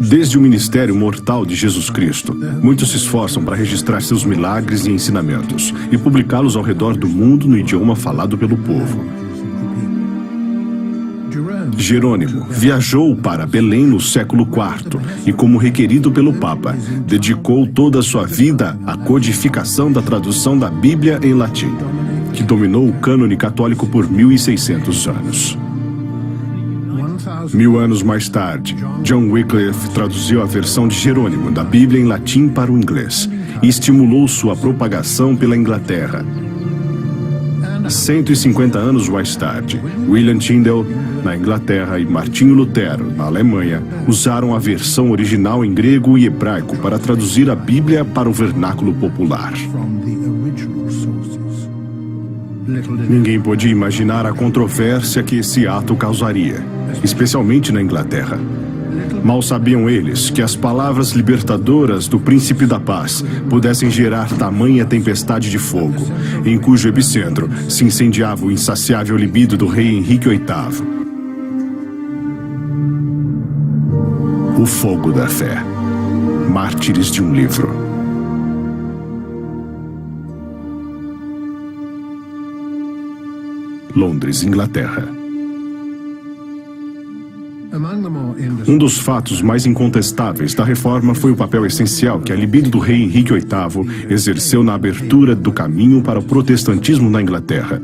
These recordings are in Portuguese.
Desde o ministério mortal de Jesus Cristo, muitos se esforçam para registrar seus milagres e ensinamentos e publicá-los ao redor do mundo no idioma falado pelo povo. Jerônimo viajou para Belém no século IV e, como requerido pelo Papa, dedicou toda a sua vida à codificação da tradução da Bíblia em latim, que dominou o cânone católico por 1600 anos. 1000 anos mais tarde, John Wycliffe traduziu a versão de Jerônimo da Bíblia em latim para o inglês e estimulou sua propagação pela Inglaterra. 150 anos mais tarde, William Tyndale, na Inglaterra, e Martinho Lutero, na Alemanha, usaram a versão original em grego e hebraico para traduzir a Bíblia para o vernáculo popular. Ninguém podia imaginar a controvérsia que esse ato causaria, especialmente na Inglaterra. Mal sabiam eles que as palavras libertadoras do Príncipe da Paz pudessem gerar tamanha tempestade de fogo, em cujo epicentro se incendiava o insaciável libido do rei Henrique VIII. O fogo da fé. Mártires de um livro. Londres, Inglaterra. Um dos fatos mais incontestáveis da reforma foi o papel essencial que a libido do rei Henrique VIII exerceu na abertura do caminho para o protestantismo na Inglaterra.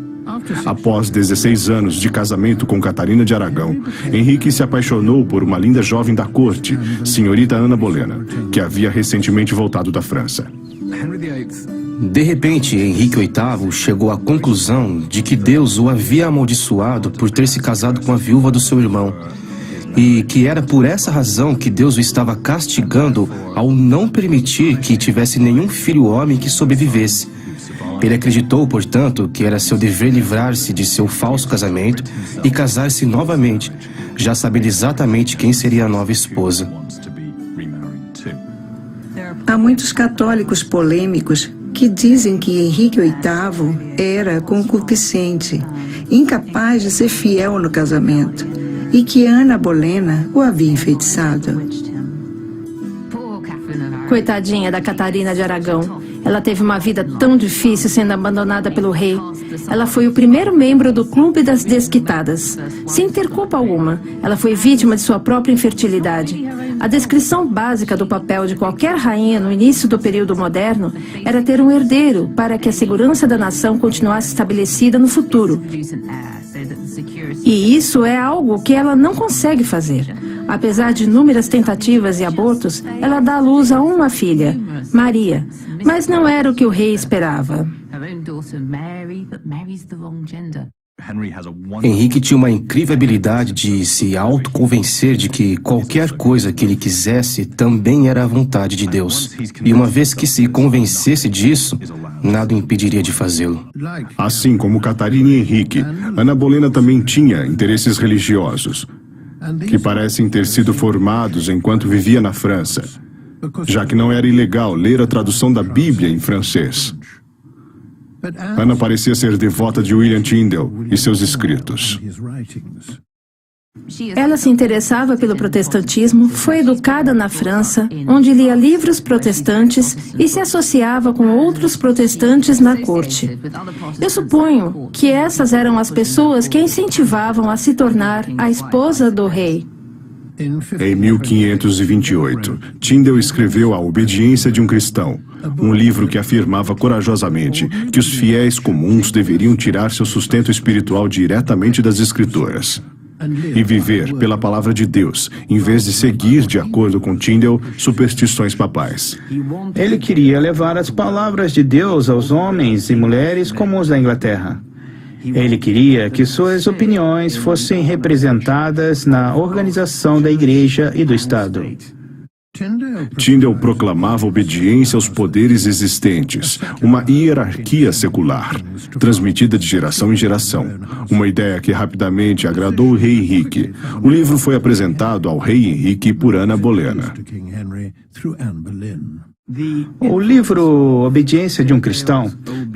Após 16 anos de casamento com Catarina de Aragão, Henrique se apaixonou por uma linda jovem da corte, senhorita Ana Bolena, que havia recentemente voltado da França. De repente, Henrique VIII chegou à conclusão de que Deus o havia amaldiçoado por ter se casado com a viúva do seu irmão, e que era por essa razão que Deus o estava castigando ao não permitir que tivesse nenhum filho homem que sobrevivesse. Ele acreditou, portanto, que era seu dever livrar-se de seu falso casamento e casar-se novamente, já sabendo exatamente quem seria a nova esposa. Há muitos católicos polêmicos que dizem que Henrique VIII era concupiscente, incapaz de ser fiel no casamento, e que Ana Bolena o havia enfeitiçado. Coitadinha da Catarina de Aragão. Ela teve uma vida tão difícil sendo abandonada pelo rei. Ela foi o primeiro membro do Clube das Desquitadas. Sem ter culpa alguma, ela foi vítima de sua própria infertilidade. A descrição básica do papel de qualquer rainha no início do período moderno era ter um herdeiro para que a segurança da nação continuasse estabelecida no futuro. E isso é algo que ela não consegue fazer. Apesar de inúmeras tentativas e abortos, ela dá à luz a uma filha, Maria. Mas não era o que o rei esperava. Henrique tinha uma incrível habilidade de se autoconvencer de que qualquer coisa que ele quisesse também era a vontade de Deus. E uma vez que se convencesse disso, nada o impediria de fazê-lo. Assim como Catarina e Henrique, Ana Bolena também tinha interesses religiosos, que parecem ter sido formados enquanto vivia na França, já que não era ilegal ler a tradução da Bíblia em francês. Ana parecia ser devota de William Tyndale e seus escritos. Ela se interessava pelo protestantismo, foi educada na França, onde lia livros protestantes e se associava com outros protestantes na corte. Eu suponho que essas eram as pessoas que a incentivavam a se tornar a esposa do rei. Em 1528, Tyndale escreveu A Obediência de um Cristão, um livro que afirmava corajosamente que os fiéis comuns deveriam tirar seu sustento espiritual diretamente das Escrituras e viver pela palavra de Deus, em vez de seguir, de acordo com Tyndale, superstições papais. Ele queria levar as palavras de Deus aos homens e mulheres comuns da Inglaterra. Ele queria que suas opiniões fossem representadas na organização da Igreja e do Estado. Tyndale proclamava obediência aos poderes existentes, uma hierarquia secular, transmitida de geração em geração, uma ideia que rapidamente agradou o rei Henrique. O livro foi apresentado ao rei Henrique por Ana Bolena. O livro Obediência de um Cristão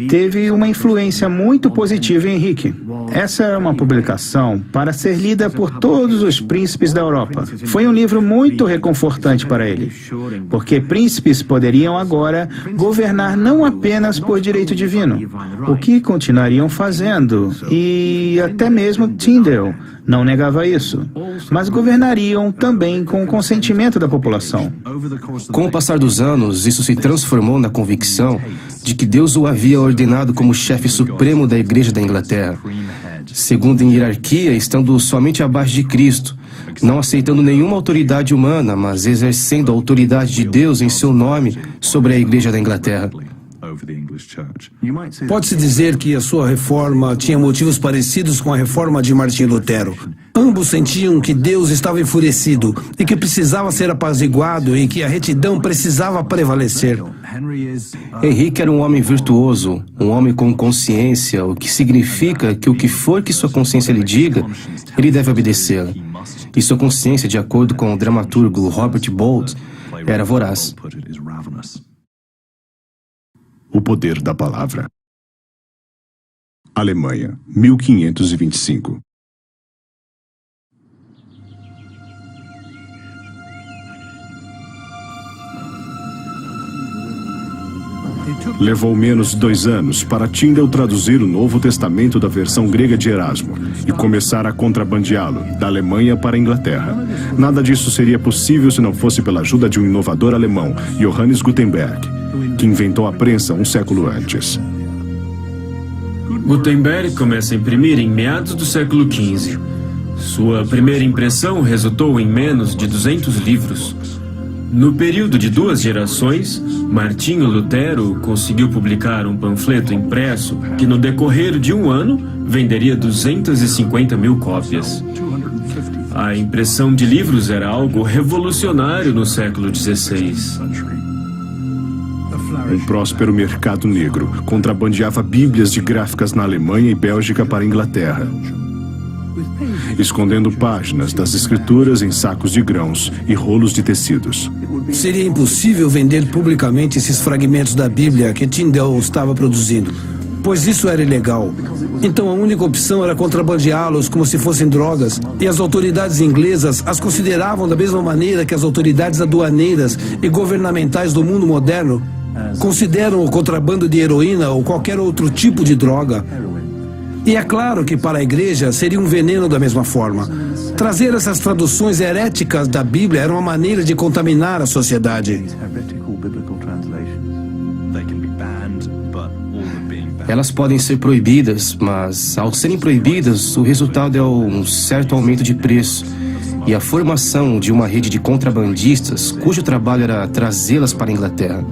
teve uma influência muito positiva em Henrique. Essa é uma publicação para ser lida por todos os príncipes da Europa. Foi um livro muito reconfortante para ele, porque príncipes poderiam agora governar não apenas por direito divino, o que continuariam fazendo, e até mesmo Tyndale não negava isso, mas governariam também com o consentimento da população. Com o passar dos anos, isso se transformou na convicção de que Deus o havia ordenado como chefe supremo da Igreja da Inglaterra, segundo em hierarquia, estando somente abaixo de Cristo, não aceitando nenhuma autoridade humana, mas exercendo a autoridade de Deus em seu nome sobre a Igreja da Inglaterra. Pode-se dizer que a sua reforma tinha motivos parecidos com a reforma de Martim Lutero. Ambos sentiam que Deus estava enfurecido e que precisava ser apaziguado e que a retidão precisava prevalecer. Henrique era um homem virtuoso, um homem com consciência, o que significa que o que for que sua consciência lhe diga, ele deve obedecê-la. E sua consciência, de acordo com o dramaturgo Robert Bolt, era voraz. O poder da palavra. Alemanha, 1525. Levou menos de 2 anos para Tyndale traduzir o Novo Testamento da versão grega de Erasmo e começar a contrabandeá-lo da Alemanha para a Inglaterra. Nada disso seria possível se não fosse pela ajuda de um inovador alemão, Johannes Gutenberg, que inventou a prensa um século antes. Gutenberg começa a imprimir em meados do século XV. Sua primeira impressão resultou em menos de 200 livros. No período de 2 gerações, Martinho Lutero conseguiu publicar um panfleto impresso que, no decorrer de 1 ano, venderia 250 mil cópias. A impressão de livros era algo revolucionário no século XVI. Um próspero mercado negro contrabandeava bíblias de gráficas na Alemanha e Bélgica para a Inglaterra, escondendo páginas das escrituras em sacos de grãos e rolos de tecidos. Seria impossível vender publicamente esses fragmentos da Bíblia que Tyndale estava produzindo, pois isso era ilegal. Então a única opção era contrabandeá-los como se fossem drogas, e as autoridades inglesas as consideravam da mesma maneira que as autoridades aduaneiras e governamentais do mundo moderno consideram o contrabando de heroína ou qualquer outro tipo de droga. E é claro que para a igreja seria um veneno da mesma forma. Trazer essas traduções heréticas da Bíblia era uma maneira de contaminar a sociedade. Elas podem ser proibidas, mas ao serem proibidas, o resultado é um certo aumento de preço e a formação de uma rede de contrabandistas cujo trabalho era trazê-las para a Inglaterra.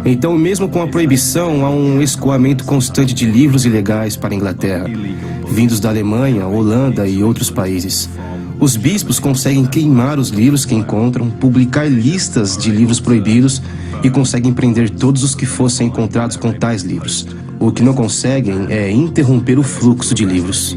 Então, mesmo com a proibição, há um escoamento constante de livros ilegais para a Inglaterra, vindos da Alemanha, Holanda e outros países. Os bispos conseguem queimar os livros que encontram, publicar listas de livros proibidos e conseguem prender todos os que fossem encontrados com tais livros. O que não conseguem é interromper o fluxo de livros.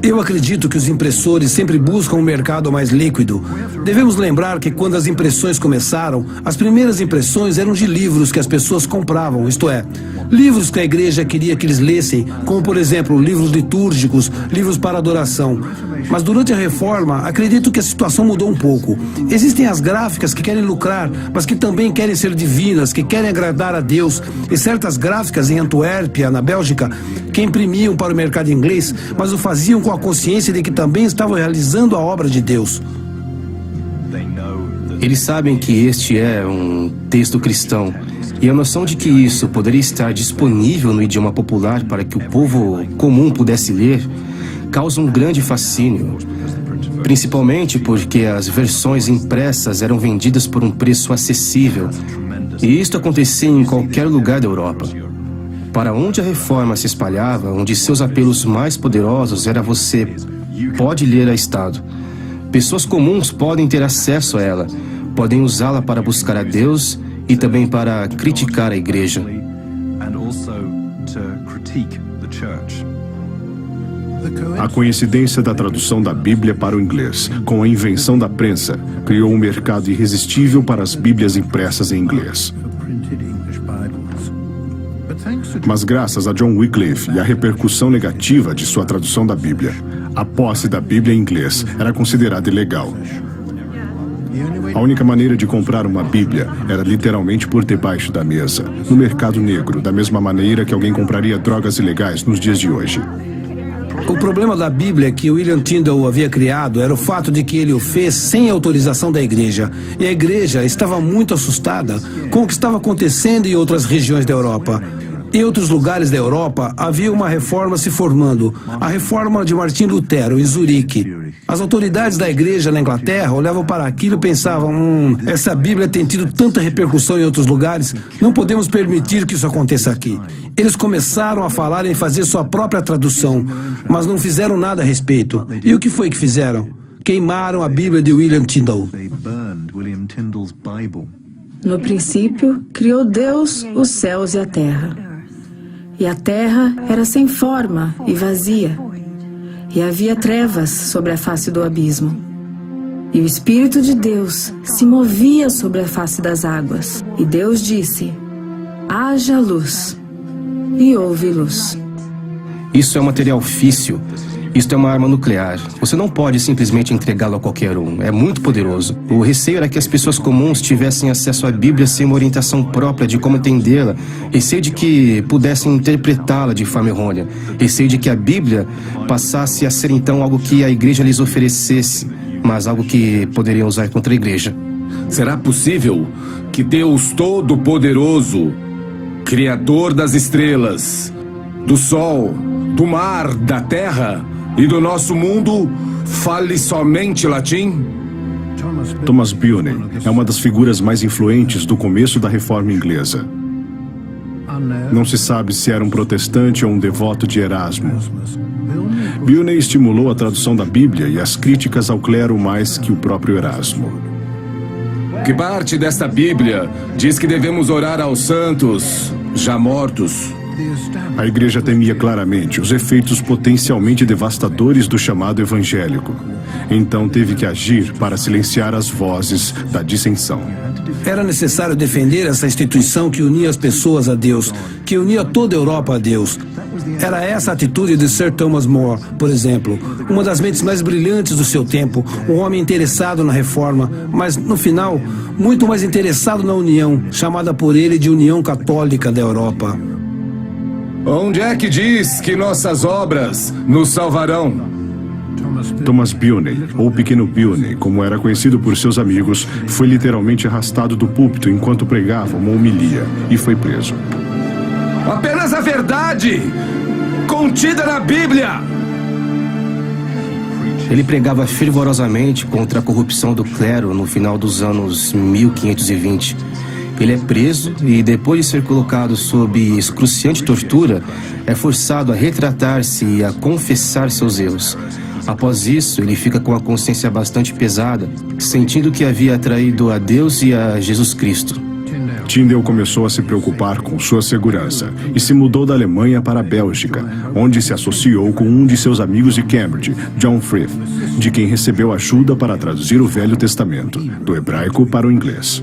Eu acredito que os impressores sempre buscam um mercado mais líquido. Devemos lembrar que quando as impressões começaram, as primeiras impressões eram de livros que as pessoas compravam, isto é, livros que a igreja queria que eles lessem, como por exemplo, livros litúrgicos, livros para adoração. Mas durante a reforma, acredito que a situação mudou um pouco. Existem as gráficas que querem lucrar, mas que também querem ser divinas, que querem agradar a Deus, e certas gráficas em Antuérpia, na Bélgica, que imprimiam para o mercado inglês, mas o faziam com a consciência de que também estavam realizando a obra de Deus. Eles sabem que este é um texto cristão, e a noção de que isso poderia estar disponível no idioma popular para que o povo comum pudesse ler, causa um grande fascínio, principalmente porque as versões impressas eram vendidas por um preço acessível, e isto acontecia em qualquer lugar da Europa. Para onde a reforma se espalhava, um de seus apelos mais poderosos era: você pode ler a Estado. Pessoas comuns podem ter acesso a ela, podem usá-la para buscar a Deus e também para criticar a igreja. A coincidência da tradução da Bíblia para o inglês com a invenção da prensa criou um mercado irresistível para as Bíblias impressas em inglês. Mas graças a John Wycliffe e à repercussão negativa de sua tradução da Bíblia, a posse da Bíblia em inglês era considerada ilegal. A única maneira de comprar uma Bíblia era literalmente por debaixo da mesa, no mercado negro, da mesma maneira que alguém compraria drogas ilegais nos dias de hoje. O problema da Bíblia que William Tyndale havia criado era o fato de que ele o fez sem autorização da igreja. E a igreja estava muito assustada com o que estava acontecendo em outras regiões da Europa. Em outros lugares da Europa, havia uma reforma se formando, a reforma de Martim Lutero, em Zurique. As autoridades da igreja na Inglaterra olhavam para aquilo e pensavam, essa Bíblia tem tido tanta repercussão em outros lugares, não podemos permitir que isso aconteça aqui. Eles começaram a falar em fazer sua própria tradução, mas não fizeram nada a respeito. E o que foi que fizeram? Queimaram a Bíblia de William Tyndale. No princípio, criou Deus os céus e a terra. E a terra era sem forma e vazia, e havia trevas sobre a face do abismo. E o Espírito de Deus se movia sobre a face das águas. E Deus disse, haja luz, e houve luz. Isso é um material físsil. Isto é uma arma nuclear. Você não pode simplesmente entregá-lo a qualquer um. É muito poderoso. O receio era que as pessoas comuns tivessem acesso à Bíblia sem uma orientação própria de como entendê-la. Receio de que pudessem interpretá-la de forma errônea. Receio de que a Bíblia passasse a ser então algo que a igreja lhes oferecesse, mas algo que poderiam usar contra a igreja. Será possível que Deus Todo-Poderoso, Criador das estrelas, do sol, do mar, da terra e do nosso mundo, fale somente latim? Thomas Bilney é uma das figuras mais influentes do começo da Reforma Inglesa. Não se sabe se era um protestante ou um devoto de Erasmo. Bilney estimulou a tradução da Bíblia e as críticas ao clero mais que o próprio Erasmo. Que parte desta Bíblia diz que devemos orar aos santos já mortos? A igreja temia claramente os efeitos potencialmente devastadores do chamado evangélico. Então teve que agir para silenciar as vozes da dissensão. Era necessário defender essa instituição que unia as pessoas a Deus, que unia toda a Europa a Deus. Era essa a atitude de Sir Thomas More, por exemplo, uma das mentes mais brilhantes do seu tempo, um homem interessado na reforma, mas, no final, muito mais interessado na união, chamada por ele de União Católica da Europa. Onde é que diz que nossas obras nos salvarão? Thomas Bilney, ou Pequeno Bilney, como era conhecido por seus amigos, foi literalmente arrastado do púlpito enquanto pregava uma homilia e foi preso. Apenas a verdade contida na Bíblia! Ele pregava fervorosamente contra a corrupção do clero no final dos anos 1520. Ele é preso e, depois de ser colocado sob excruciante tortura, é forçado a retratar-se e a confessar seus erros. Após isso, ele fica com a consciência bastante pesada, sentindo que havia traído a Deus e a Jesus Cristo. Tyndale começou a se preocupar com sua segurança e se mudou da Alemanha para a Bélgica, onde se associou com um de seus amigos de Cambridge, John Frith, de quem recebeu ajuda para traduzir o Velho Testamento, do hebraico para o inglês.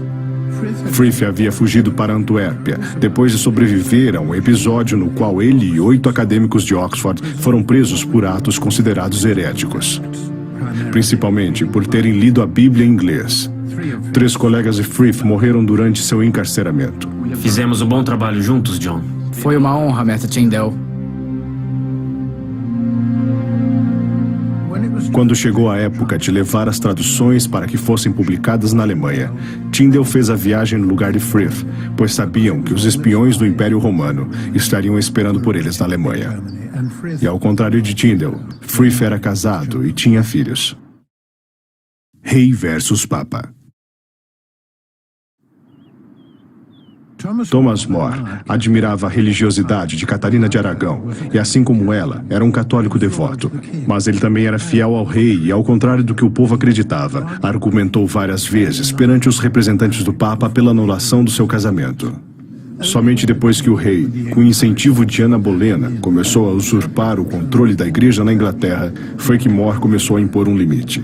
Frith havia fugido para Antuérpia, depois de sobreviver a um episódio no qual ele e 8 acadêmicos de Oxford foram presos por atos considerados heréticos, principalmente por terem lido a Bíblia em inglês. 3 colegas de Frith morreram durante seu encarceramento. Fizemos um bom trabalho juntos, John. Foi uma honra, Mr. Tyndale. Quando chegou a época de levar as traduções para que fossem publicadas na Alemanha, Tyndale fez a viagem no lugar de Frith, pois sabiam que os espiões do Império Romano estariam esperando por eles na Alemanha. E ao contrário de Tyndale, Frith era casado e tinha filhos. Rei versus Papa. Thomas More admirava a religiosidade de Catarina de Aragão e, assim como ela, era um católico devoto. Mas ele também era fiel ao rei e, ao contrário do que o povo acreditava, argumentou várias vezes perante os representantes do Papa pela anulação do seu casamento. Somente depois que o rei, com incentivo de Ana Bolena, começou a usurpar o controle da igreja na Inglaterra, foi que More começou a impor um limite.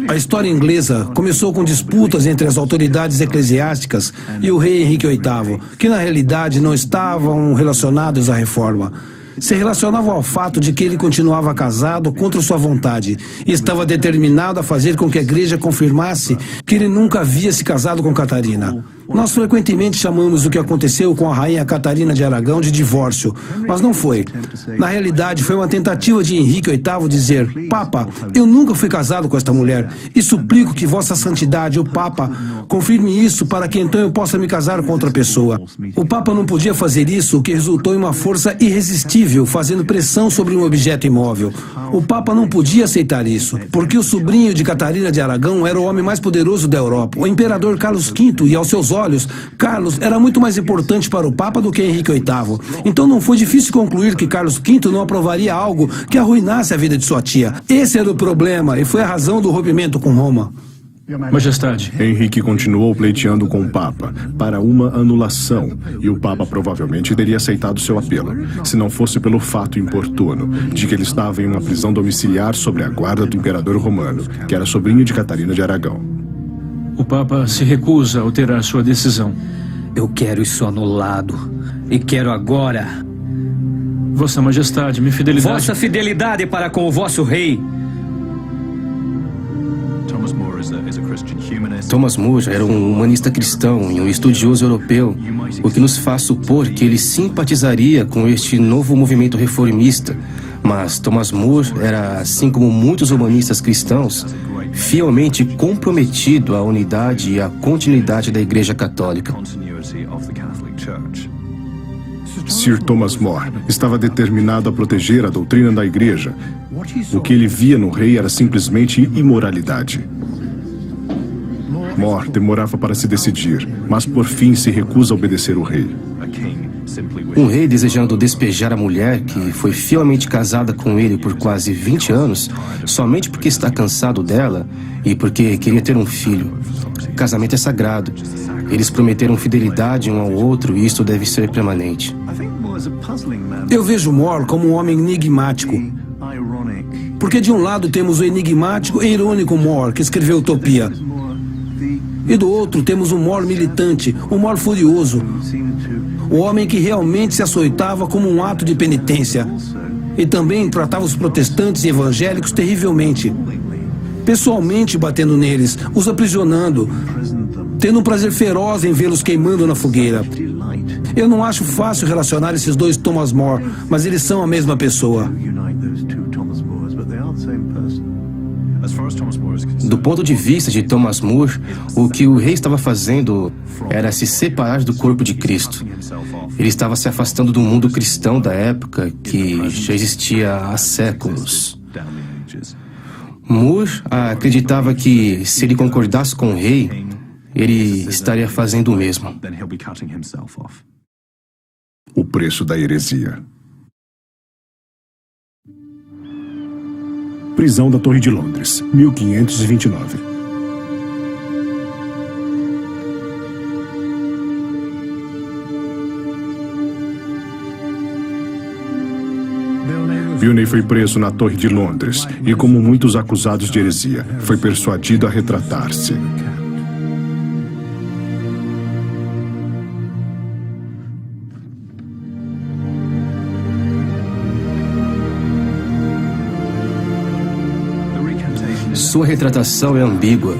A história inglesa começou com disputas entre as autoridades eclesiásticas e o rei Henrique VIII, que na realidade não estavam relacionados à reforma. Se relacionavam ao fato de que ele continuava casado contra sua vontade e estava determinado a fazer com que a igreja confirmasse que ele nunca havia se casado com Catarina. Nós frequentemente chamamos o que aconteceu com a rainha Catarina de Aragão de divórcio, mas não foi. Na realidade, foi uma tentativa de Henrique VIII dizer: Papa, eu nunca fui casado com esta mulher e suplico que Vossa Santidade, o Papa, confirme isso para que então eu possa me casar com outra pessoa. O Papa não podia fazer isso, o que resultou em uma força irresistível, fazendo pressão sobre um objeto imóvel. O Papa não podia aceitar isso, porque o sobrinho de Catarina de Aragão era o homem mais poderoso da Europa, o imperador Carlos V, e aos seus olhos, Carlos era muito mais importante para o Papa do que Henrique VIII. Então não foi difícil concluir que Carlos V não aprovaria algo que arruinasse a vida de sua tia. Esse era o problema e foi a razão do rompimento com Roma. Majestade. Henrique continuou pleiteando com o Papa para uma anulação, e o Papa provavelmente teria aceitado seu apelo, se não fosse pelo fato importuno de que ele estava em uma prisão domiciliar sob a guarda do imperador romano, que era sobrinho de Catarina de Aragão. O Papa se recusa a alterar sua decisão. Eu quero isso anulado. E quero agora. Vossa Majestade, minha fidelidade... Vossa fidelidade para com o vosso rei. Thomas More era um humanista cristão e um estudioso europeu, o que nos faz supor que ele simpatizaria com este novo movimento reformista. Mas Thomas More era, assim como muitos humanistas cristãos, fielmente comprometido à unidade e à continuidade da Igreja Católica. Sir Thomas More estava determinado a proteger a doutrina da Igreja. O que ele via no rei era simplesmente imoralidade. More demorava para se decidir, mas por fim se recusa a obedecer o rei. Um rei desejando despejar a mulher que foi fielmente casada com ele por quase 20 anos, somente porque está cansado dela e porque queria ter um filho. Casamento é sagrado. Eles prometeram fidelidade um ao outro e isto deve ser permanente. Eu vejo More como um homem enigmático. Porque de um lado temos o enigmático e irônico More, que escreveu Utopia. E do outro temos o More militante, o More furioso. O homem que realmente se açoitava como um ato de penitência. E também tratava os protestantes e evangélicos terrivelmente. Pessoalmente batendo neles, os aprisionando, tendo um prazer feroz em vê-los queimando na fogueira. Eu não acho fácil relacionar esses dois Thomas More, mas eles são a mesma pessoa. Do ponto de vista de Thomas More, o que o rei estava fazendo era se separar do corpo de Cristo. Ele estava se afastando do mundo cristão da época, que já existia há séculos. More acreditava que, se ele concordasse com o rei, ele estaria fazendo o mesmo. O preço da heresia. Prisão da Torre de Londres, 1529. Vianney foi preso na Torre de Londres e, como muitos acusados de heresia, foi persuadido a retratar-se. Sua retratação é ambígua.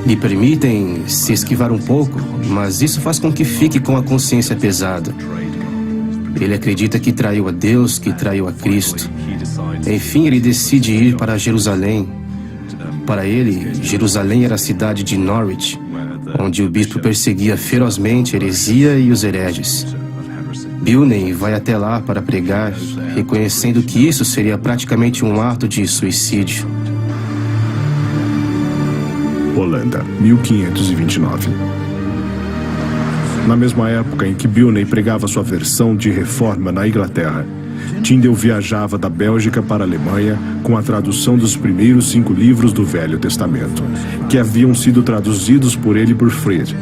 Lhe permitem se esquivar um pouco, mas isso faz com que fique com a consciência pesada. Ele acredita que traiu a Deus, que traiu a Cristo. Enfim, ele decide ir para Jerusalém. Para ele, Jerusalém era a cidade de Norwich, onde o bispo perseguia ferozmente a heresia e os hereges. Vianney vai até lá para pregar, reconhecendo que isso seria praticamente um ato de suicídio. Holanda, 1529. Na mesma época em que Vianney pregava sua versão de reforma na Inglaterra, Tyndale viajava da Bélgica para a Alemanha com a tradução dos primeiros 5 livros do Velho Testamento, que haviam sido traduzidos por ele e por Fred.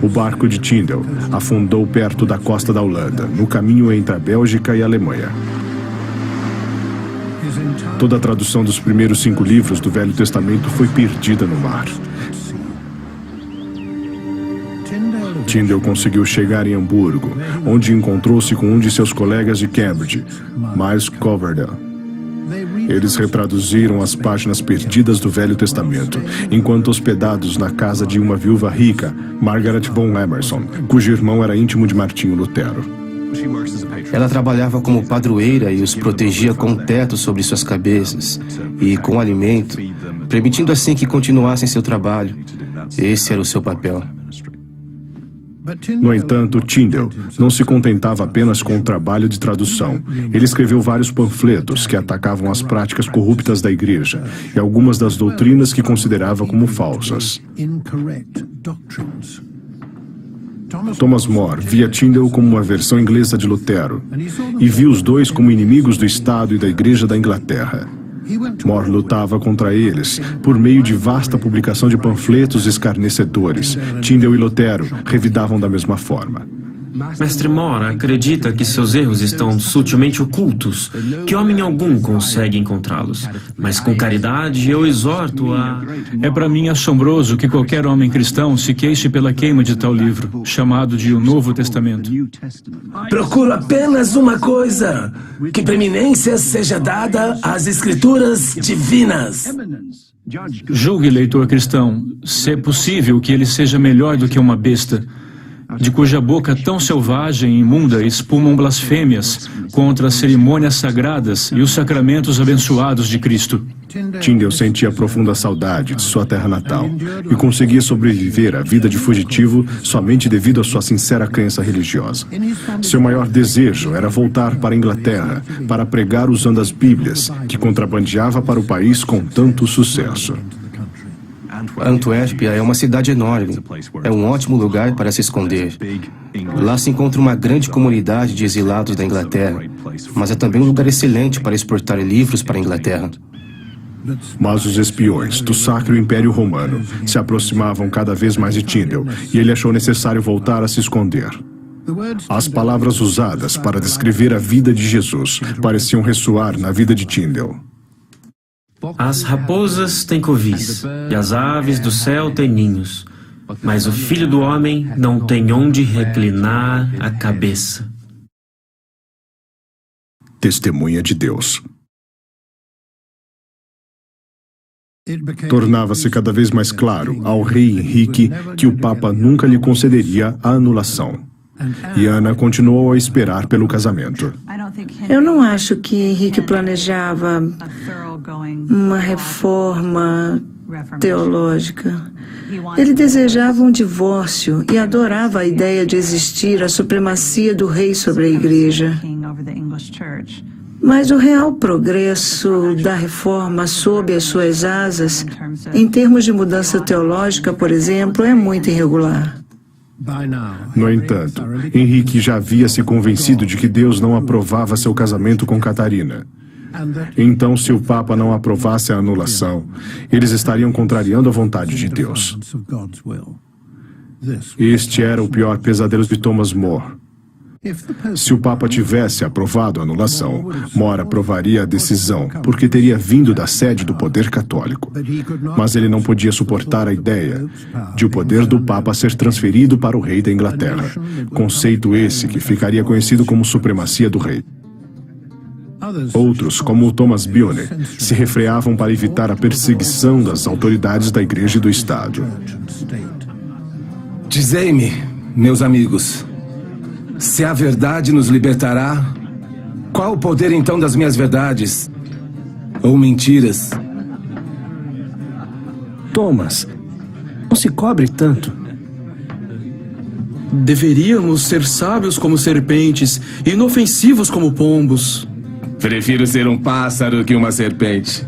O barco de Tyndale afundou perto da costa da Holanda, no caminho entre a Bélgica e a Alemanha. Toda a tradução dos primeiros 5 livros do Velho Testamento foi perdida no mar. Tyndale conseguiu chegar em Hamburgo, onde encontrou-se com um de seus colegas de Cambridge, Miles Coverdale. Eles retraduziram as páginas perdidas do Velho Testamento, enquanto hospedados na casa de uma viúva rica, Margaret von Emerson, cujo irmão era íntimo de Martinho Lutero. Ela trabalhava como padroeira e os protegia com um teto sobre suas cabeças e com alimento, permitindo assim que continuassem seu trabalho. Esse era o seu papel. No entanto, Tyndale não se contentava apenas com o trabalho de tradução. Ele escreveu vários panfletos que atacavam as práticas corruptas da igreja e algumas das doutrinas que considerava como falsas. Thomas More via Tyndale como uma versão inglesa de Lutero e viu os dois como inimigos do Estado e da Igreja da Inglaterra. More lutava contra eles por meio de vasta publicação de panfletos escarnecedores. Tyndale e Lutero revidavam da mesma forma. Mestre More acredita que seus erros estão sutilmente ocultos, que homem algum consegue encontrá-los. Mas com caridade eu exorto a... É para mim assombroso que qualquer homem cristão se queixe pela queima de tal livro, chamado de o Novo Testamento. Procuro apenas uma coisa, que preeminência seja dada às Escrituras divinas. Julgue, leitor cristão, se é possível que ele seja melhor do que uma besta, de cuja boca tão selvagem e imunda espumam blasfêmias contra as cerimônias sagradas e os sacramentos abençoados de Cristo. Tyndale sentia profunda saudade de sua terra natal e conseguia sobreviver à vida de fugitivo somente devido à sua sincera crença religiosa. Seu maior desejo era voltar para a Inglaterra para pregar usando as Bíblias, que contrabandeava para o país com tanto sucesso. Antuérpia é uma cidade enorme. É um ótimo lugar para se esconder. Lá se encontra uma grande comunidade de exilados da Inglaterra, mas é também um lugar excelente para exportar livros para a Inglaterra. Mas os espiões do Sacro Império Romano se aproximavam cada vez mais de Tyndale e ele achou necessário voltar a se esconder. As palavras usadas para descrever a vida de Jesus pareciam ressoar na vida de Tyndale. As raposas têm covis, e as aves do céu têm ninhos, mas o Filho do Homem não tem onde reclinar a cabeça. Testemunha de Deus. Tornava-se cada vez mais claro ao rei Henrique que o Papa nunca lhe concederia a anulação. E Ana continuou a esperar pelo casamento. Eu não acho que Henrique planejava uma reforma teológica. Ele desejava um divórcio e adorava a ideia de existir a supremacia do rei sobre a igreja. Mas o real progresso da reforma sob as suas asas, em termos de mudança teológica, por exemplo, é muito irregular. No entanto, Henrique já havia se convencido de que Deus não aprovava seu casamento com Catarina. Então, se o Papa não aprovasse a anulação, eles estariam contrariando a vontade de Deus. Este era o pior pesadelo de Thomas More. Se o Papa tivesse aprovado a anulação, More aprovaria a decisão, porque teria vindo da sede do poder católico. Mas ele não podia suportar a ideia de o poder do Papa ser transferido para o rei da Inglaterra, conceito esse que ficaria conhecido como supremacia do rei. Outros, como o Thomas Bilne, se refreavam para evitar a perseguição das autoridades da Igreja e do Estado. Dizei-me, meus amigos, se a verdade nos libertará, qual o poder então das minhas verdades? Ou mentiras? Thomas, não se cobre tanto. Deveríamos ser sábios como serpentes e inofensivos como pombos. Prefiro ser um pássaro que uma serpente.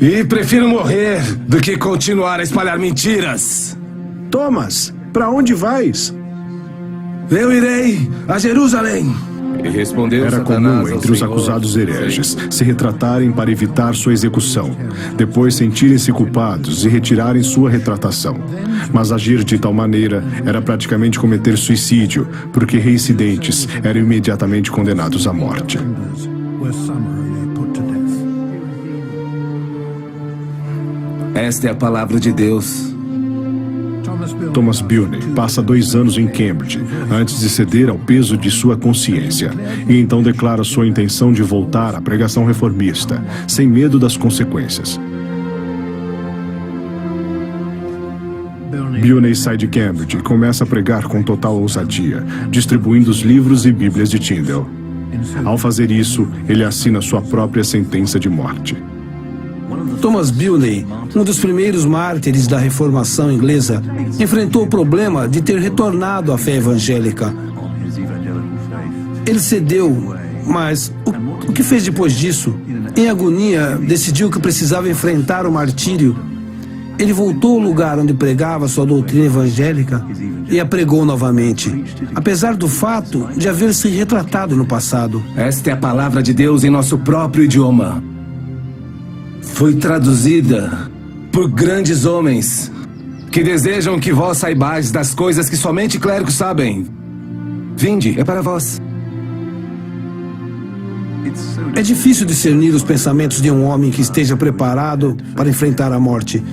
E prefiro morrer do que continuar a espalhar mentiras. Thomas, para onde vais? Eu irei a Jerusalém. E respondeu Era Satanás comum ao entre os Senhor, acusados hereges se retratarem para evitar sua execução, depois sentirem-se culpados e retirarem sua retratação. Mas agir de tal maneira era praticamente cometer suicídio, porque reincidentes eram imediatamente condenados à morte. Esta é a palavra de Deus. Thomas Bilney passa 2 anos em Cambridge antes de ceder ao peso de sua consciência e então declara sua intenção de voltar à pregação reformista, sem medo das consequências. Bilney sai de Cambridge e começa a pregar com total ousadia, distribuindo os livros e bíblias de Tyndale. Ao fazer isso, ele assina sua própria sentença de morte. Thomas Bilney, um dos primeiros mártires da Reformação inglesa, enfrentou o problema de ter retornado à fé evangélica. Ele cedeu, mas o que fez depois disso? Em agonia, decidiu que precisava enfrentar o martírio. Ele voltou ao lugar onde pregava sua doutrina evangélica e a pregou novamente, apesar do fato de haver se retratado no passado. Esta é a palavra de Deus em nosso próprio idioma. Foi traduzida por grandes homens que desejam que vós saibais das coisas que somente clérigos sabem. Vinde, é para vós. É difícil discernir os pensamentos de um homem que esteja preparado para enfrentar a morte.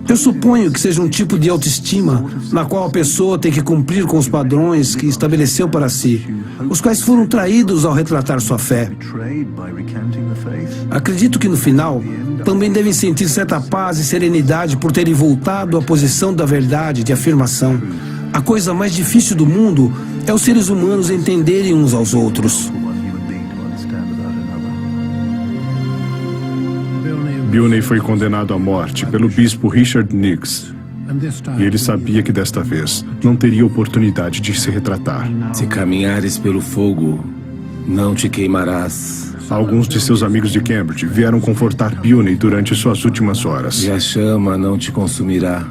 Eu suponho que seja um tipo de autoestima na qual a pessoa tem que cumprir com os padrões que estabeleceu para si, os quais foram traídos ao retratar sua fé. Acredito que no final também devem sentir certa paz e serenidade por terem voltado à posição da verdade, de afirmação. A coisa mais difícil do mundo é os seres humanos entenderem uns aos outros. Bilney foi condenado à morte pelo bispo Richard Nix. E ele sabia que desta vez não teria oportunidade de se retratar. Se caminhares pelo fogo, não te queimarás. Alguns de seus amigos de Cambridge vieram confortar Bilney durante suas últimas horas. E a chama não te consumirá.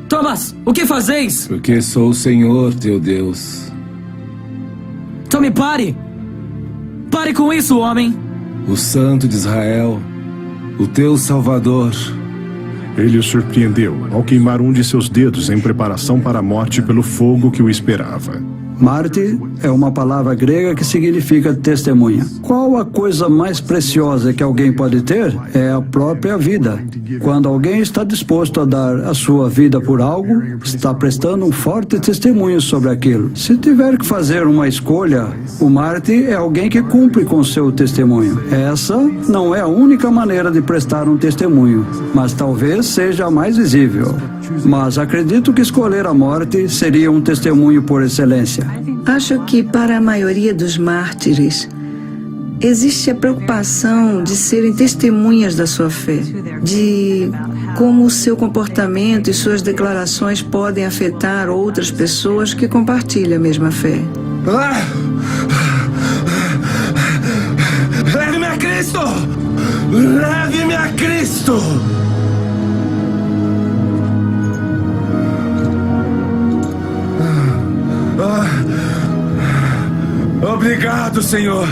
Thomas, o que fazeis? Porque sou o Senhor, teu Deus. Tome, pare! Pare com isso, homem! O Santo de Israel, o teu Salvador. Ele o surpreendeu ao queimar um de seus dedos em preparação para a morte pelo fogo que o esperava. Mártir é uma palavra grega que significa testemunha. Qual a coisa mais preciosa que alguém pode ter? É a própria vida. Quando alguém está disposto a dar a sua vida por algo, está prestando um forte testemunho sobre aquilo. Se tiver que fazer uma escolha, o mártir é alguém que cumpre com seu testemunho. Essa não é a única maneira de prestar um testemunho, mas talvez seja a mais visível. Mas acredito que escolher a morte seria um testemunho por excelência. Acho que para a maioria dos mártires existe a preocupação de serem testemunhas da sua fé, de como o seu comportamento e suas declarações podem afetar outras pessoas que compartilham a mesma fé. Leve-me a Cristo! Leve-me a Cristo! Obrigado, Senhor.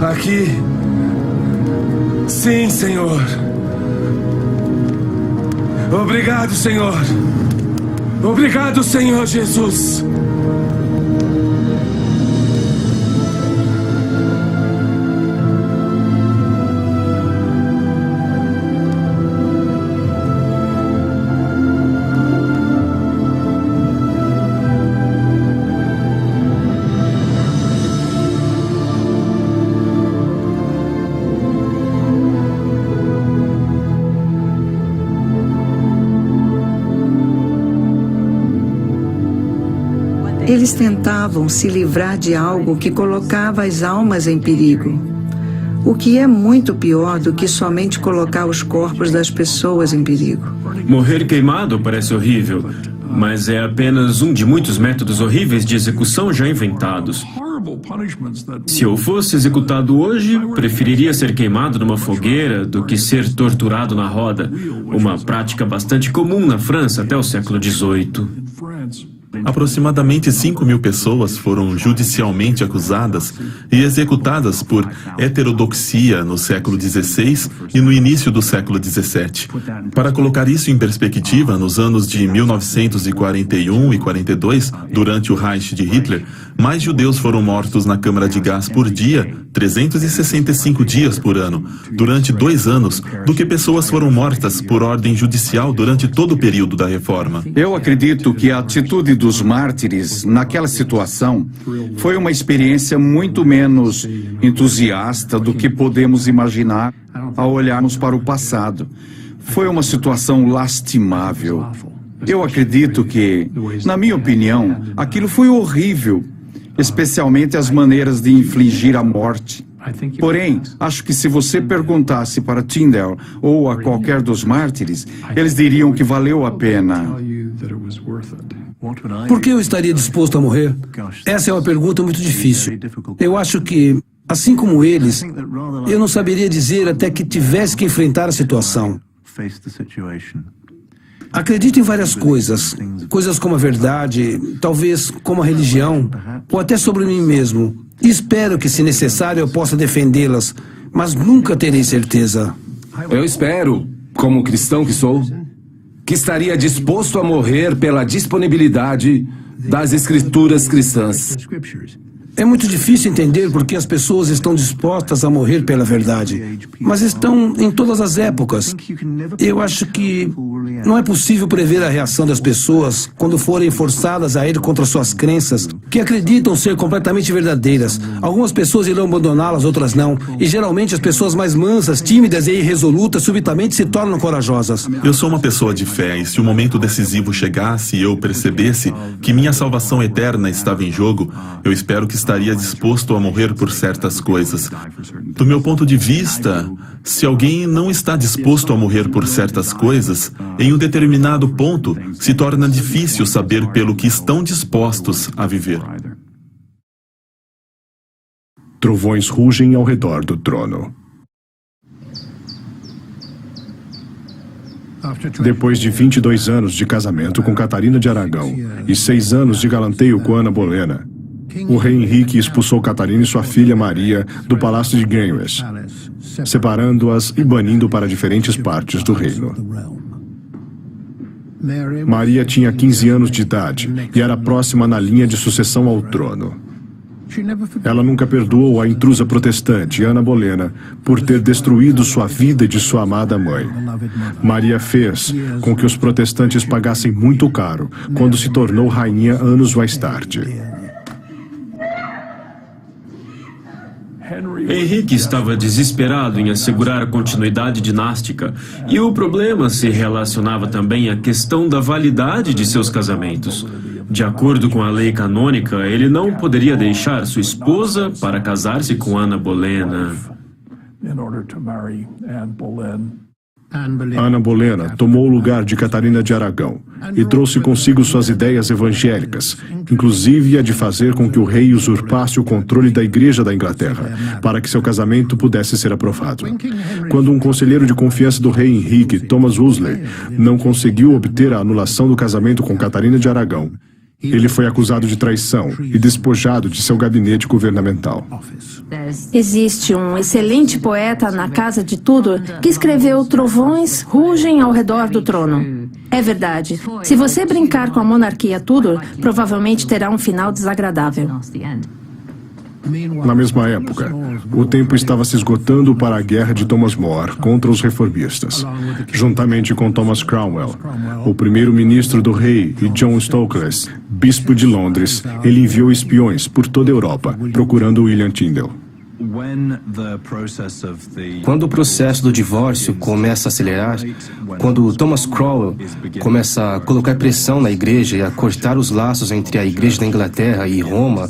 Aqui. Sim, Senhor. Obrigado, Senhor. Obrigado, Senhor Jesus. Eles tentavam se livrar de algo que colocava as almas em perigo. O que é muito pior do que somente colocar os corpos das pessoas em perigo. Morrer queimado parece horrível, mas é apenas um de muitos métodos horríveis de execução já inventados. Se eu fosse executado hoje, preferiria ser queimado numa fogueira do que ser torturado na roda, uma prática bastante comum na França até o século XVIII. Aproximadamente 5.000 pessoas foram judicialmente acusadas e executadas por heterodoxia no século XVI e no início do século XVII. Para colocar isso em perspectiva, nos anos de 1941 e 42, durante o Reich de Hitler, mais judeus foram mortos na câmara de gás por dia, 365 dias por ano, durante 2 anos, do que pessoas foram mortas por ordem judicial durante todo o período da Reforma. Eu acredito que a atitude dos mártires naquela situação foi uma experiência muito menos entusiasta do que podemos imaginar ao olharmos para o passado. Foi uma situação lastimável. Eu acredito que, na minha opinião, aquilo foi horrível, especialmente as maneiras de infligir a morte. Porém, acho que se você perguntasse para Tyndale ou a qualquer dos mártires, eles diriam que valeu a pena. Por que eu estaria disposto a morrer? Essa é uma pergunta muito difícil. Eu acho que, assim como eles, eu não saberia dizer até que tivesse que enfrentar a situação. Acredito em várias coisas como a verdade, talvez como a religião, ou até sobre mim mesmo. E espero que, se necessário, eu possa defendê-las, mas nunca terei certeza. Eu espero, como cristão que sou, que estaria disposto a morrer pela disponibilidade das escrituras cristãs. É muito difícil entender por que as pessoas estão dispostas a morrer pela verdade, mas estão em todas as épocas. Eu acho que não é possível prever a reação das pessoas quando forem forçadas a ir contra suas crenças, que acreditam ser completamente verdadeiras. Algumas pessoas irão abandoná-las, outras não. E geralmente as pessoas mais mansas, tímidas e irresolutas subitamente se tornam corajosas. Eu sou uma pessoa de fé e se o momento decisivo chegasse e eu percebesse que minha salvação eterna estava em jogo, eu espero que estaria disposto a morrer por certas coisas. Do meu ponto de vista, se alguém não está disposto a morrer por certas coisas, em um determinado ponto, se torna difícil saber pelo que estão dispostos a viver. Trovões rugem ao redor do trono. Depois de 22 anos de casamento com Catarina de Aragão e 6 anos de galanteio com Ana Bolena, o rei Henrique expulsou Catarina e sua filha Maria do palácio de Genres, separando-as e banindo para diferentes partes do reino. Maria tinha 15 anos de idade e era próxima na linha de sucessão ao trono. Ela nunca perdoou a intrusa protestante, Ana Bolena, por ter destruído sua vida e de sua amada mãe. Maria fez com que os protestantes pagassem muito caro quando se tornou rainha anos mais tarde. Henrique estava desesperado em assegurar a continuidade dinástica, e o problema se relacionava também à questão da validade de seus casamentos. De acordo com a lei canônica, ele não poderia deixar sua esposa para casar-se com Ana Bolena. Ana Bolena tomou o lugar de Catarina de Aragão e trouxe consigo suas ideias evangélicas, inclusive a de fazer com que o rei usurpasse o controle da Igreja da Inglaterra, para que seu casamento pudesse ser aprovado. Quando um conselheiro de confiança do rei Henrique, Thomas Wolsey, não conseguiu obter a anulação do casamento com Catarina de Aragão, ele foi acusado de traição e despojado de seu gabinete governamental. Existe um excelente poeta na Casa de Tudor que escreveu Trovões rugem ao redor do trono. É verdade. Se você brincar com a monarquia Tudor, provavelmente terá um final desagradável. Na mesma época, o tempo estava se esgotando para a guerra de Thomas More contra os reformistas. Juntamente com Thomas Cromwell, o primeiro-ministro do rei, e John Stokes, bispo de Londres, ele enviou espiões por toda a Europa, procurando William Tyndale. Quando o processo do divórcio começa a acelerar, quando Thomas Cromwell começa a colocar pressão na igreja e a cortar os laços entre a igreja da Inglaterra e Roma,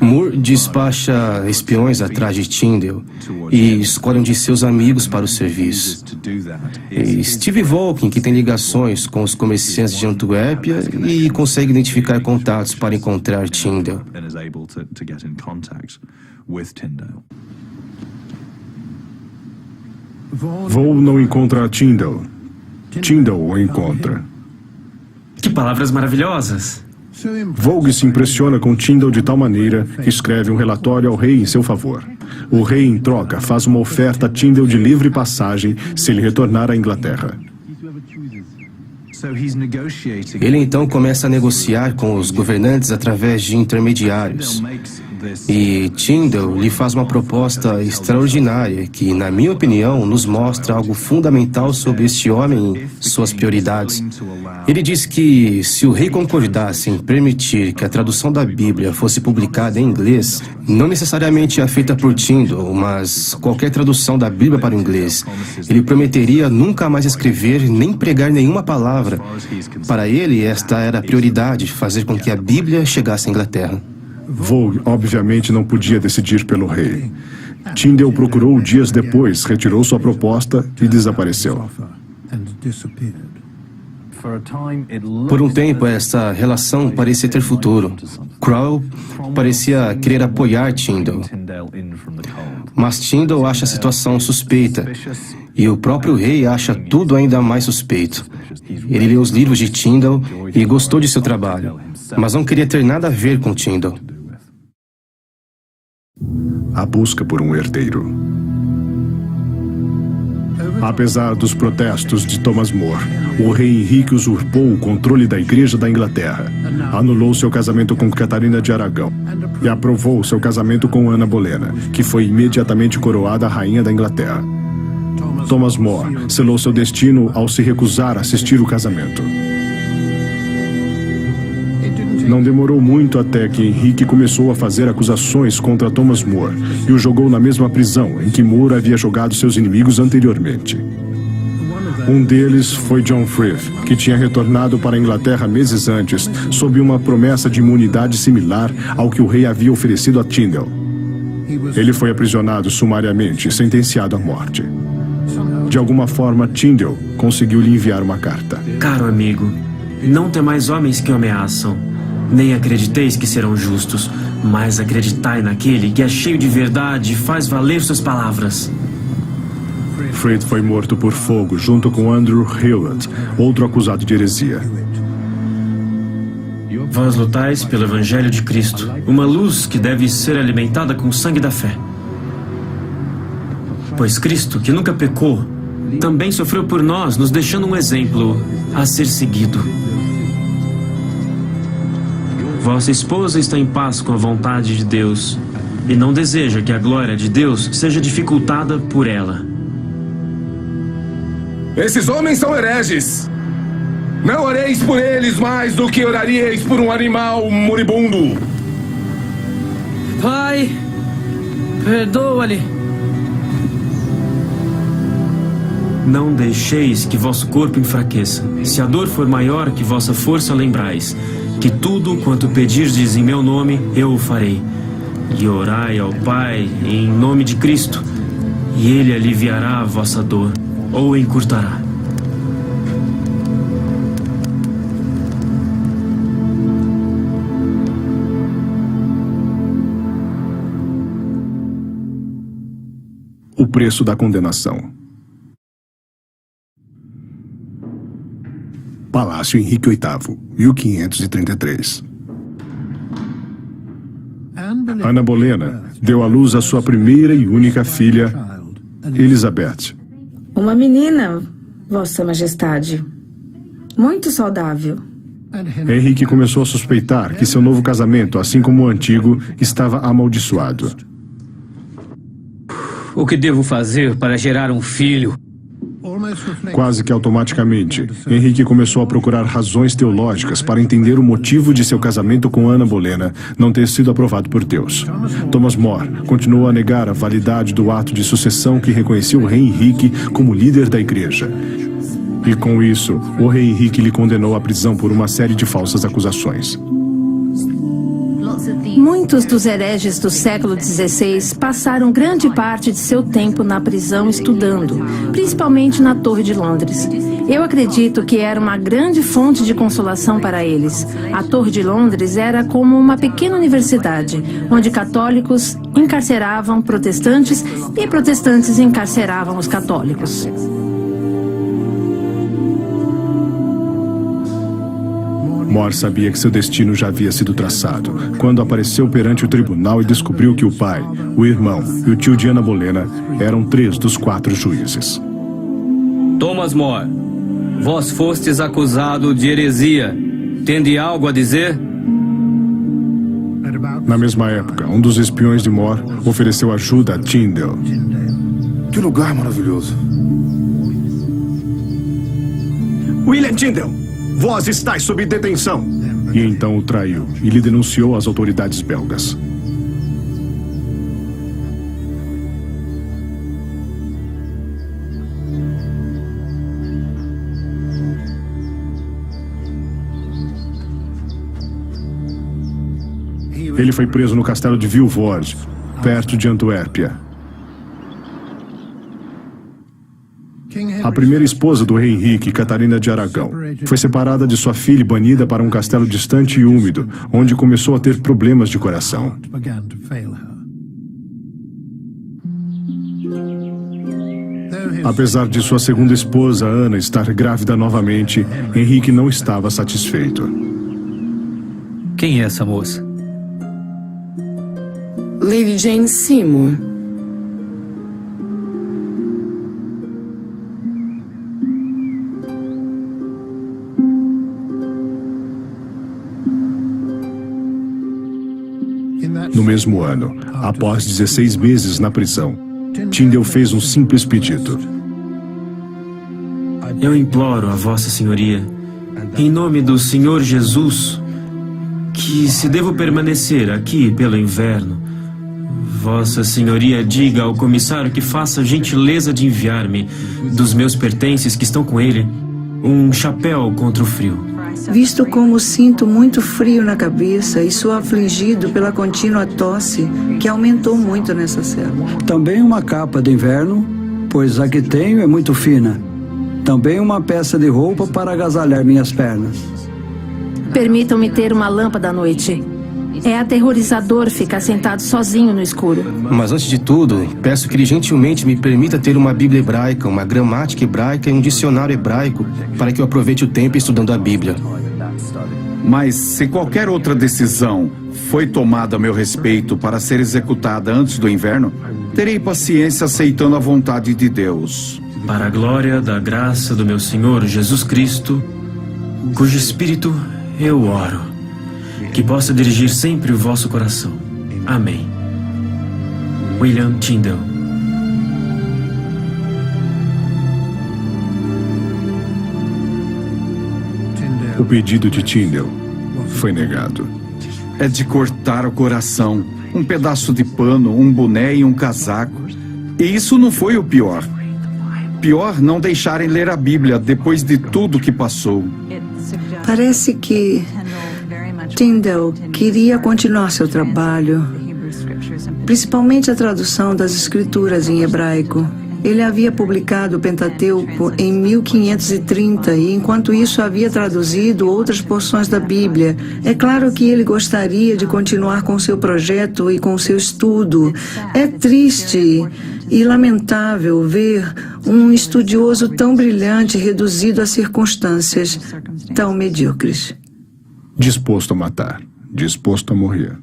Moore despacha espiões atrás de Tyndale e escolhe um de seus amigos para o serviço. E Steve Volkin, que tem ligações com os comerciantes de Antuérpia e consegue identificar contatos para encontrar Tyndale. Vole não encontra Tyndale. Tyndale o encontra. Que palavras maravilhosas! Vole se impressiona com Tyndale de tal maneira que escreve um relatório ao rei em seu favor. O rei, em troca, faz uma oferta a Tyndale de livre passagem se ele retornar à Inglaterra. Ele então começa a negociar com os governantes através de intermediários. E Tyndale lhe faz uma proposta extraordinária que, na minha opinião, nos mostra algo fundamental sobre este homem e suas prioridades. Ele diz que, se o rei concordasse em permitir que a tradução da Bíblia fosse publicada em inglês, não necessariamente a feita por Tyndale, mas qualquer tradução da Bíblia para o inglês, ele prometeria nunca mais escrever nem pregar nenhuma palavra. Para ele, esta era a prioridade, fazer com que a Bíblia chegasse à Inglaterra. Vole, obviamente, não podia decidir pelo rei. Tyndale procurou dias depois, retirou sua proposta e desapareceu. Por um tempo, essa relação parecia ter futuro. Crowell parecia querer apoiar Tyndale. Mas Tyndale acha a situação suspeita. E o próprio rei acha tudo ainda mais suspeito. Ele leu os livros de Tyndale e gostou de seu trabalho, mas não queria ter nada a ver com Tyndale. A busca por um herdeiro. Apesar dos protestos de Thomas More, o rei Henrique usurpou o controle da Igreja da Inglaterra, anulou seu casamento com Catarina de Aragão e aprovou seu casamento com Ana Bolena, que foi imediatamente coroada rainha da Inglaterra. Thomas More selou seu destino ao se recusar a assistir o casamento. Não demorou muito até que Henrique começou a fazer acusações contra Thomas More e o jogou na mesma prisão em que More havia jogado seus inimigos anteriormente. Um deles foi John Frith, que tinha retornado para a Inglaterra meses antes, sob uma promessa de imunidade similar ao que o rei havia oferecido a Tyndale. Ele foi aprisionado sumariamente e sentenciado à morte. De alguma forma, Tyndale conseguiu lhe enviar uma carta. Caro amigo, não temais homens que o ameaçam, nem acrediteis que serão justos, mas acreditai naquele que é cheio de verdade e faz valer suas palavras. Frith foi morto por fogo junto com Andrew Hewitt, outro acusado de heresia. Vós lutais pelo Evangelho de Cristo, uma luz que deve ser alimentada com o sangue da fé. Pois Cristo, que nunca pecou, também sofreu por nós, nos deixando um exemplo a ser seguido. Vossa esposa está em paz com a vontade de Deus e não deseja que a glória de Deus seja dificultada por ela. Esses homens são hereges. Não oreis por eles mais do que oraríeis por um animal moribundo. Pai, perdoa-lhe. Não deixeis que vosso corpo enfraqueça. Se a dor for maior que vossa força, lembrais que tudo quanto pedirdes em meu nome, eu o farei. E orai ao Pai em nome de Cristo, e Ele aliviará a vossa dor, ou encurtará. O preço da condenação. Palácio Henrique VIII, 1533. Ana Bolena deu à luz a sua primeira e única filha, Elizabeth. Uma menina, Vossa Majestade. Muito saudável. Henrique começou a suspeitar que seu novo casamento, assim como o antigo, estava amaldiçoado. O que devo fazer para gerar um filho? Quase que automaticamente, Henrique começou a procurar razões teológicas para entender o motivo de seu casamento com Ana Bolena não ter sido aprovado por Deus. Thomas More continuou a negar a validade do ato de sucessão que reconhecia o rei Henrique como líder da igreja. E com isso, o rei Henrique lhe condenou à prisão por uma série de falsas acusações. Muitos dos hereges do século XVI passaram grande parte de seu tempo na prisão estudando, principalmente na Torre de Londres. Eu acredito que era uma grande fonte de consolação para eles. A Torre de Londres era como uma pequena universidade, onde católicos encarceravam protestantes e protestantes encarceravam os católicos. More sabia que seu destino já havia sido traçado, quando apareceu perante o tribunal e descobriu que o pai, o irmão e o tio de Ana Bolena eram 3 dos 4 juízes. Thomas More, vós fostes acusado de heresia. Tende algo a dizer? Na mesma época, um dos espiões de More ofereceu ajuda a Tyndale. Que lugar maravilhoso. William Tyndale! Vós estáis sob detenção. E então o traiu e lhe denunciou às autoridades belgas. Ele foi preso no castelo de Vilvoorde, perto de Antuérpia. A primeira esposa do rei Henrique, Catarina de Aragão, foi separada de sua filha e banida para um castelo distante e úmido, onde começou a ter problemas de coração. Apesar de sua segunda esposa, Ana, estar grávida novamente, Henrique não estava satisfeito. Quem é essa moça? Lady Jane Seymour. No mesmo ano, após 16 meses na prisão, Tyndale fez um simples pedido. Eu imploro a Vossa Senhoria, em nome do Senhor Jesus, que se devo permanecer aqui pelo inverno, Vossa Senhoria diga ao comissário que faça a gentileza de enviar-me, dos meus pertences que estão com ele, um chapéu contra o frio. Visto como sinto muito frio na cabeça e sou afligido pela contínua tosse, que aumentou muito nessa cela. Também uma capa de inverno, pois a que tenho é muito fina. Também uma peça de roupa para agasalhar minhas pernas. Permitam-me ter uma lâmpada à noite. É aterrorizador ficar sentado sozinho no escuro. Mas antes de tudo, peço que ele gentilmente me permita ter uma Bíblia hebraica, uma gramática hebraica e um dicionário hebraico para que eu aproveite o tempo estudando a Bíblia. Mas se qualquer outra decisão foi tomada a meu respeito para ser executada antes do inverno, terei paciência aceitando a vontade de Deus. Para a glória da graça do meu Senhor Jesus Cristo, cujo Espírito eu oro, que possa dirigir sempre o vosso coração. Amém. William Tyndale. O pedido de Tyndale foi negado. É de cortar o coração. Um pedaço de pano, um boné e um casaco. E isso não foi o pior. Pior não deixarem ler a Bíblia depois de tudo que passou. Parece que Tyndale queria continuar seu trabalho, principalmente a tradução das escrituras em hebraico. Ele havia publicado o Pentateuco em 1530 e, enquanto isso, havia traduzido outras porções da Bíblia. É claro que ele gostaria de continuar com seu projeto e com seu estudo. É triste e lamentável ver um estudioso tão brilhante reduzido a circunstâncias tão medíocres. Disposto a matar, disposto a morrer.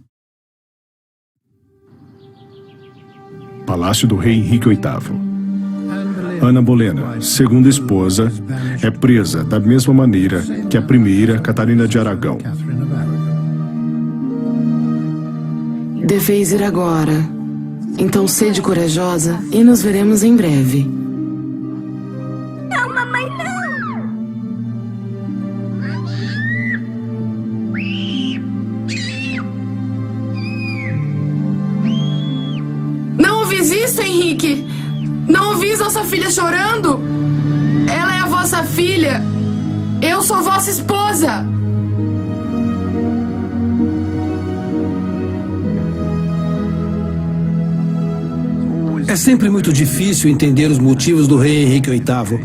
Palácio do rei Henrique VIII. Ana Bolena, segunda esposa, é presa da mesma maneira que a primeira, Catarina de Aragão. Deveis ir agora. Então sede corajosa e nos veremos em breve. Não, mamãe, não! Não ouvis isso, Henrique? Não ouvis nossa filha chorando? Ela é a vossa filha. Eu sou vossa esposa. É sempre muito difícil entender os motivos do rei Henrique VIII.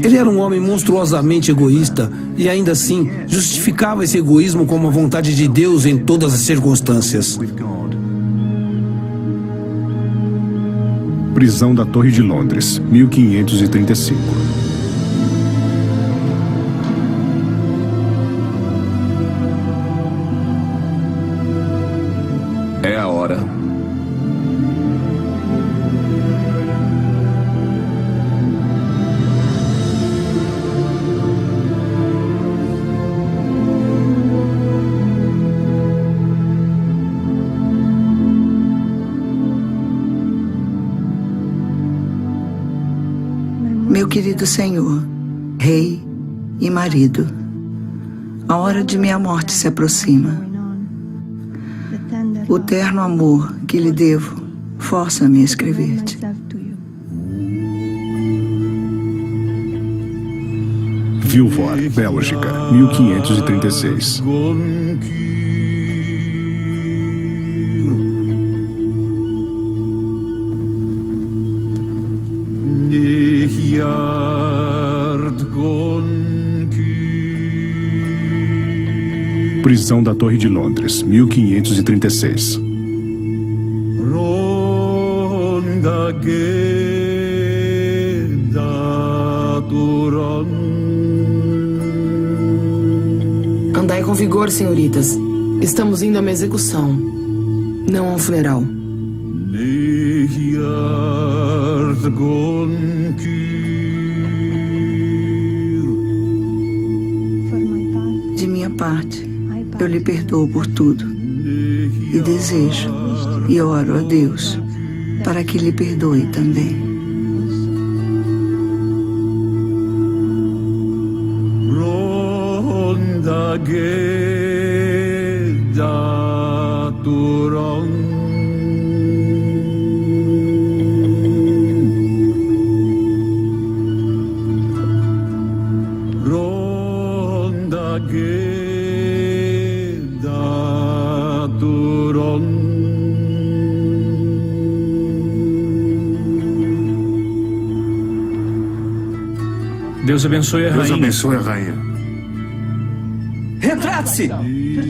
Ele era um homem monstruosamente egoísta e, ainda assim, justificava esse egoísmo como a vontade de Deus em todas as circunstâncias. Prisão da Torre de Londres, 1535. É a hora. Meu querido Senhor, Rei e marido, a hora de minha morte se aproxima. O terno amor que lhe devo força-me a escrever-te. Vilvoorde, Bélgica, 1536. Prisão da Torre de Londres, 1536. Andai com vigor, senhoritas. Estamos indo a uma execução, não a um funeral. De minha parte, eu lhe perdoo por tudo e desejo e oro a Deus para que lhe perdoe também. Deus abençoe a rainha. Deus abençoe a rainha. Retrate-se!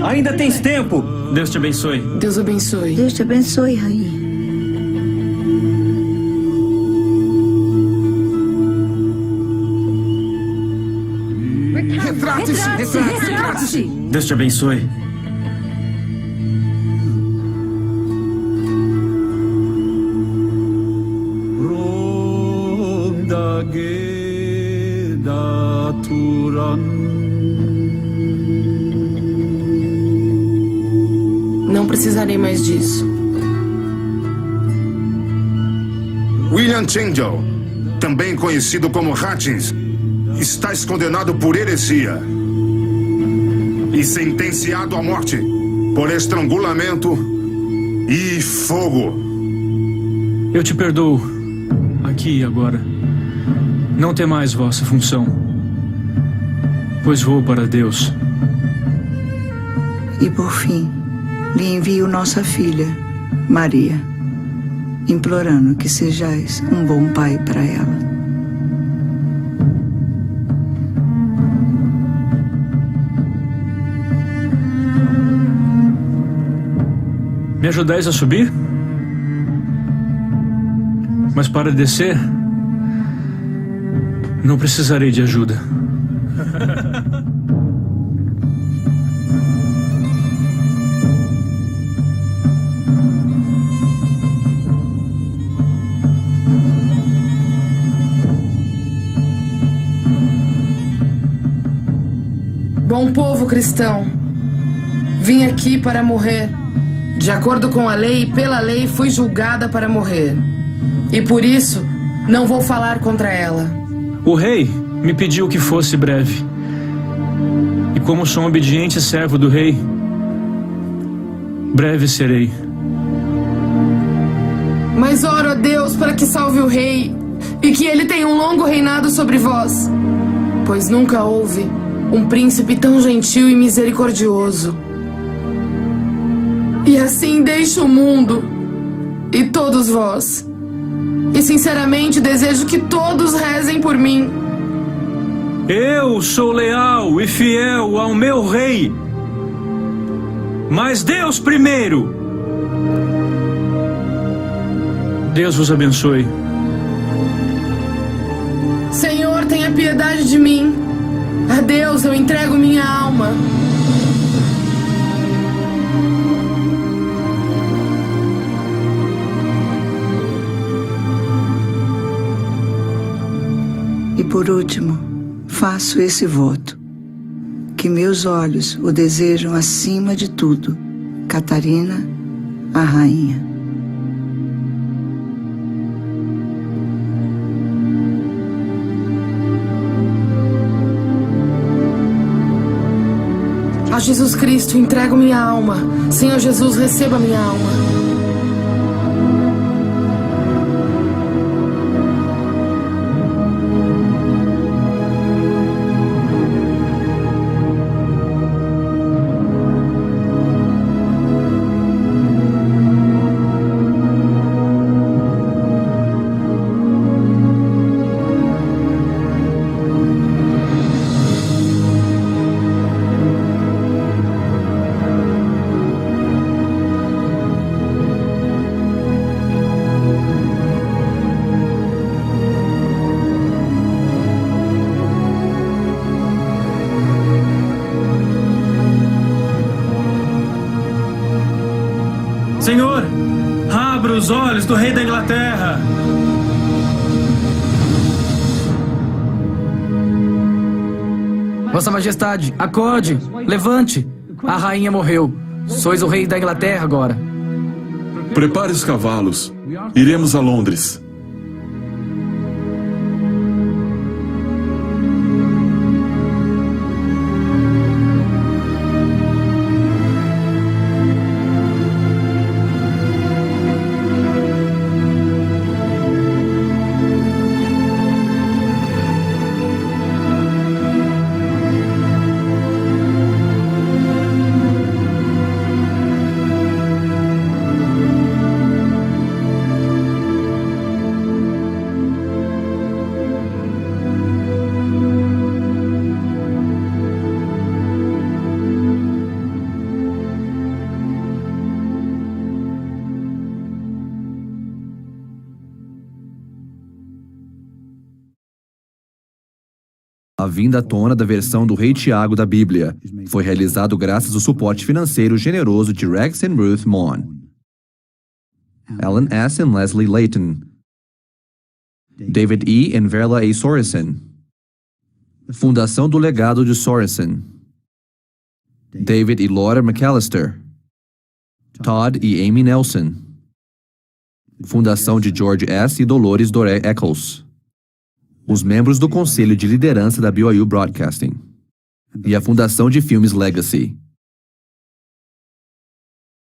Ainda tens tempo! Deus te abençoe. Deus abençoe. Deus te abençoe, rainha. Retrate-se! Retrate-se! Deus te abençoe. Não precisarei mais disso. William Tyndale, também conhecido como Hutchins, estás condenado por heresia e sentenciado à morte por estrangulamento e fogo. Eu te perdoo, aqui e agora. Não temais vossa função, pois vou para Deus. E por fim, lhe envio nossa filha, Maria, implorando que sejais um bom pai para ela. Me ajudais a subir? Mas para descer, não precisarei de ajuda. Bom povo cristão, vim aqui para morrer. De acordo com a lei e pela lei, fui julgada para morrer. E por isso, não vou falar contra ela. O rei me pediu que fosse breve. E como sou um obediente servo do rei, breve serei. Mas oro a Deus para que salve o rei e que ele tenha um longo reinado sobre vós, pois nunca houve um príncipe tão gentil e misericordioso. E assim deixo o mundo e todos vós E sinceramente desejo que todos rezem por mim. Eu sou leal e fiel ao meu rei. Mas Deus primeiro. Deus vos abençoe. Senhor, tenha piedade de mim. A Deus eu entrego minha alma. E por último, faço esse voto, que meus olhos o desejam acima de tudo, Catarina, a rainha. A Jesus Cristo entrego minha alma. Senhor Jesus, receba minha alma. Senhor, abra os olhos do rei da Inglaterra. Vossa Majestade, acorde, levante. A rainha morreu. Sois o rei da Inglaterra agora. Prepare os cavalos. Iremos a Londres. A vinda à tona da versão do Rei Tiago da Bíblia foi realizado graças ao suporte financeiro generoso de Rex and Ruth Mon, Alan S. and Leslie Layton, David E. and Verla A. Sorensen, Fundação do Legado de Sorensen, David e Laura McAllister, Todd e Amy Nelson, Fundação de George S. e Dolores Doré Eccles, os membros do Conselho de Liderança da BYU Broadcasting e a Fundação de Filmes Legacy.